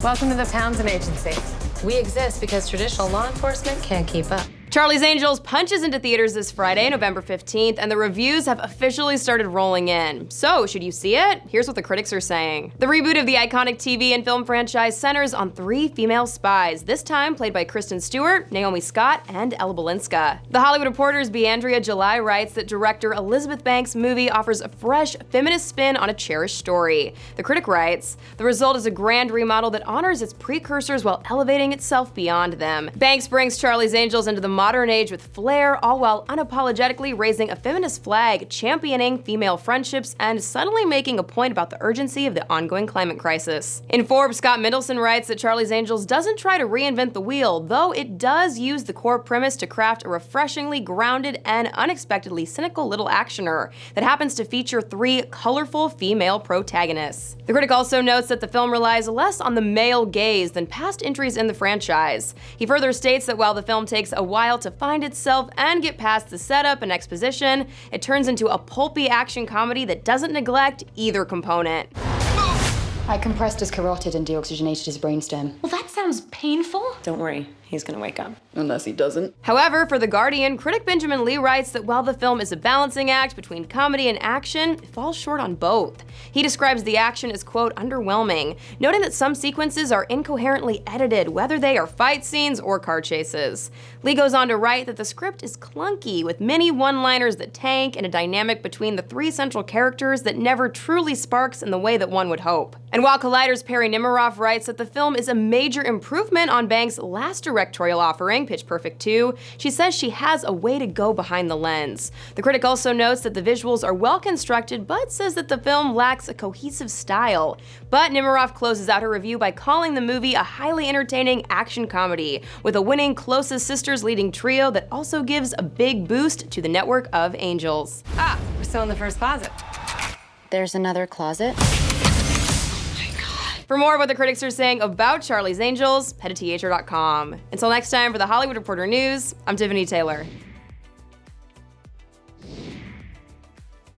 Welcome to the Townsend Agency. We exist because traditional law enforcement can't keep up. Charlie's Angels punches into theaters this Friday, November 15th, and the reviews have officially started rolling in. So, should you see it? Here's what the critics are saying. The reboot of the iconic TV and film franchise centers on 3 female spies, this time played by Kristen Stewart, Naomi Scott, and Ella Balinska. The Hollywood Reporter's Beandria July writes that director Elizabeth Banks' movie offers a fresh, feminist spin on a cherished story. The critic writes, "The result is a grand remodel that honors its precursors while elevating itself beyond them." Banks brings Charlie's Angels into the modern age with flair, all while unapologetically raising a feminist flag, championing female friendships, and subtly making a point about the urgency of the ongoing climate crisis. In Forbes, Scott Mendelson writes that Charlie's Angels doesn't try to reinvent the wheel, though it does use the core premise to craft a refreshingly grounded and unexpectedly cynical little actioner that happens to feature 3 colorful female protagonists. The critic also notes that the film relies less on the male gaze than past entries in the franchise. He further states that while the film takes a while to find itself and get past the setup and exposition, it turns into a pulpy action comedy that doesn't neglect either component. I compressed his carotid and deoxygenated his brainstem. Well, that sounds painful. Don't worry, he's gonna wake up. Unless he doesn't. However, for The Guardian, critic Benjamin Lee writes that while the film is a balancing act between comedy and action, it falls short on both. He describes the action as, quote, underwhelming, noting that some sequences are incoherently edited, whether they are fight scenes or car chases. Lee goes on to write that the script is clunky, with many one-liners that tank and a dynamic between the 3 central characters that never truly sparks in the way that one would hope. And while Collider's Perry Nemiroff writes that the film is a major improvement on Banks' last directorial offering, Pitch Perfect 2, she says she has a way to go behind the lens. The critic also notes that the visuals are well constructed, but says that the film lacks a cohesive style. But Nemiroff closes out her review by calling the movie a highly entertaining action comedy, with a winning Closest Sisters leading trio that also gives a big boost to the network of angels. Ah, we're still in the first closet. There's another closet. For more of what the critics are saying about Charlie's Angels, head to THR.com. Until next time, for the Hollywood Reporter News, I'm Tiffany Taylor.